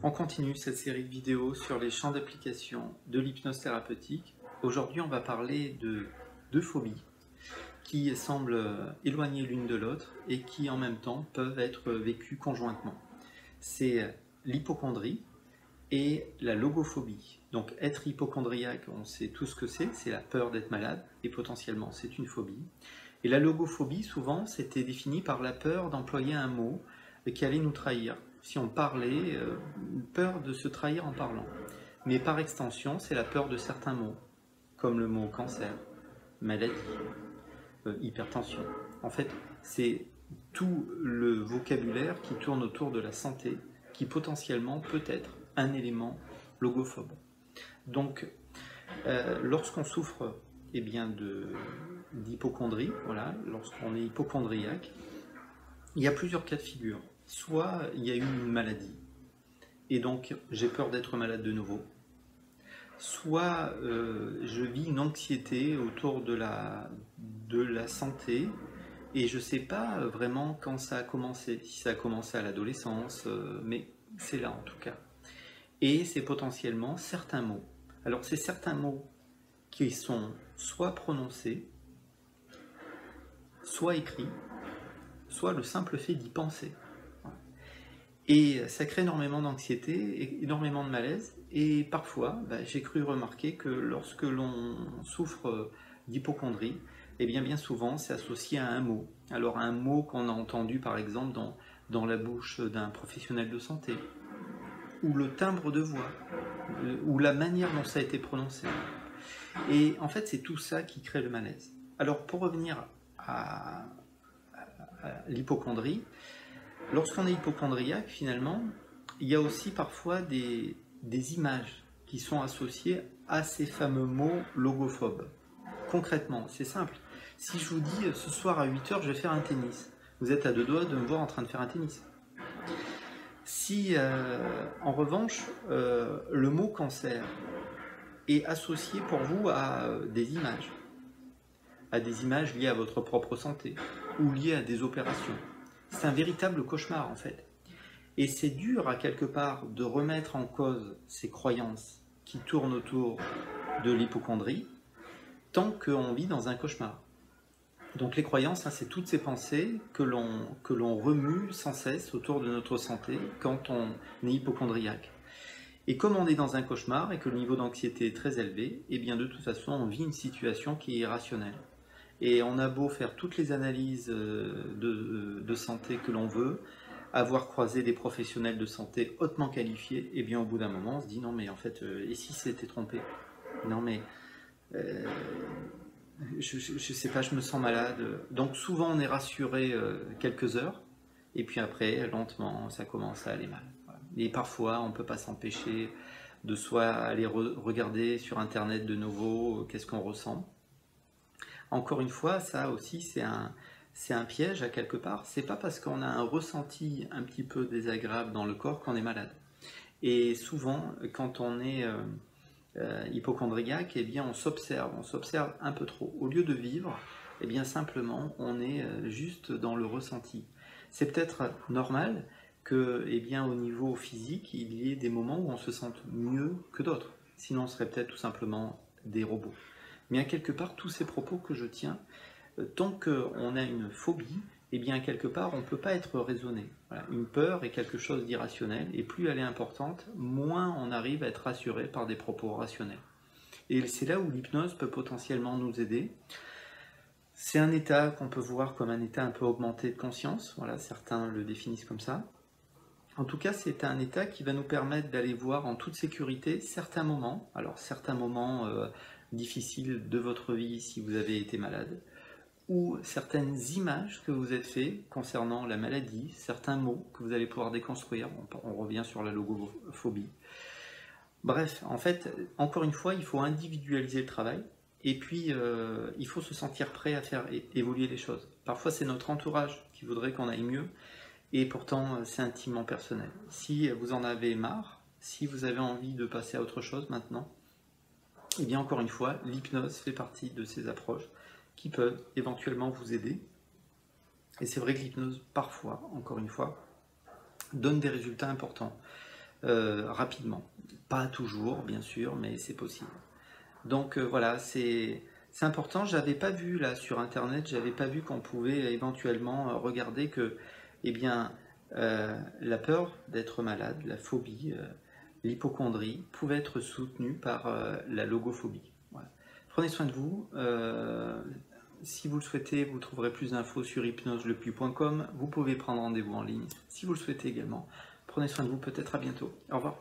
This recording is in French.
On continue cette série de vidéos sur les champs d'application de l'hypnose thérapeutique. Aujourd'hui, on va parler de deux phobies qui semblent éloignées l'une de l'autre et qui en même temps peuvent être vécues conjointement. C'est l'hypocondrie et la logophobie. Donc être hypocondriaque, on sait tout ce que c'est la peur d'être malade et potentiellement c'est une phobie. Et la logophobie, souvent, c'était défini par la peur d'employer un mot qui allait nous trahir. Si on parlait, peur de se trahir en parlant. Mais par extension, c'est la peur de certains mots, comme le mot cancer, maladie, hypertension. En fait, c'est tout le vocabulaire qui tourne autour de la santé, qui potentiellement peut être un élément logophobe. Donc, lorsqu'on souffre d'hypocondrie, voilà, lorsqu'on est hypocondriaque, il y a plusieurs cas de figure. Soit il y a eu une maladie, et donc j'ai peur d'être malade de nouveau. Soit je vis une anxiété autour de la santé, et je ne sais pas vraiment quand ça a commencé, si ça a commencé à l'adolescence, mais c'est là en tout cas. Et c'est potentiellement certains mots. Alors c'est certains mots qui sont soit prononcés, soit écrits, soit le simple fait d'y penser. Et ça crée énormément d'anxiété, énormément de malaise, et parfois, j'ai cru remarquer que lorsque l'on souffre d'hypocondrie, eh bien souvent c'est associé à un mot. Alors un mot qu'on a entendu par exemple dans la bouche d'un professionnel de santé, ou le timbre de voix, ou la manière dont ça a été prononcé. Et en fait c'est tout ça qui crée le malaise. Alors pour revenir à l'hypocondrie, lorsqu'on est hypocondriaque, finalement, il y a aussi parfois des images qui sont associées à ces fameux mots logophobes. Concrètement, c'est simple. Si je vous dis ce soir à 8h, je vais faire un tennis, vous êtes à deux doigts de me voir en train de faire un tennis. Si, en revanche, le mot cancer est associé pour vous à des images liées à votre propre santé ou liées à des opérations, c'est un véritable cauchemar en fait. Et c'est dur à quelque part de remettre en cause ces croyances qui tournent autour de l'hypocondrie tant qu'on vit dans un cauchemar. Donc les croyances, c'est toutes ces pensées que l'on remue sans cesse autour de notre santé quand on est hypocondriaque. Et comme on est dans un cauchemar et que le niveau d'anxiété est très élevé, eh bien de toute façon on vit une situation qui est irrationnelle. Et on a beau faire toutes les analyses de santé que l'on veut, avoir croisé des professionnels de santé hautement qualifiés, et bien au bout d'un moment on se dit non mais en fait, et si c'était trompé? Non mais je sais pas, je me sens malade. Donc souvent on est rassuré quelques heures, et puis après lentement ça commence à aller mal. Voilà. Et parfois on ne peut pas s'empêcher de soit aller regarder sur internet de nouveau qu'est-ce qu'on ressent. Encore une fois, ça aussi c'est un piège à quelque part. C'est pas parce qu'on a un ressenti un petit peu désagréable dans le corps qu'on est malade. Et souvent, quand on est hypocondriaque, eh bien on s'observe un peu trop. Au lieu de vivre, eh bien simplement on est juste dans le ressenti. C'est peut-être normal que, eh bien, au niveau physique, il y ait des moments où on se sente mieux que d'autres. Sinon, on serait peut-être tout simplement des robots. Mais à quelque part, tous ces propos que je tiens, tant qu'on a une phobie, eh bien quelque part, on ne peut pas être raisonné. Voilà. Une peur est quelque chose d'irrationnel, et plus elle est importante, moins on arrive à être rassuré par des propos rationnels. Et c'est là où l'hypnose peut potentiellement nous aider. C'est un état qu'on peut voir comme un état un peu augmenté de conscience, voilà, certains le définissent comme ça. En tout cas, c'est un état qui va nous permettre d'aller voir en toute sécurité certains moments, alors certains moments difficiles de votre vie si vous avez été malade, ou certaines images que vous êtes fait concernant la maladie, certains mots que vous allez pouvoir déconstruire, on revient sur la logophobie. Bref, en fait, encore une fois, il faut individualiser le travail, et puis il faut se sentir prêt à faire évoluer les choses. Parfois c'est notre entourage qui voudrait qu'on aille mieux, et pourtant c'est intimement personnel. Si vous en avez marre, si vous avez envie de passer à autre chose maintenant, et bien encore une fois, l'hypnose fait partie de ces approches qui peuvent éventuellement vous aider. Et c'est vrai que l'hypnose, parfois, encore une fois, donne des résultats importants. rapidement. Pas toujours, bien sûr, mais c'est possible. Donc voilà, c'est important. J'avais pas vu là sur Internet, j'avais pas vu qu'on pouvait éventuellement regarder que, eh bien, la peur d'être malade, la phobie, l'hypocondrie pouvait être soutenue par la logophobie. Voilà. Prenez soin de vous. Si vous le souhaitez, vous trouverez plus d'infos sur hypnoselepuis.com. Vous pouvez prendre rendez-vous en ligne si vous le souhaitez également. Prenez soin de vous, peut-être à bientôt. Au revoir.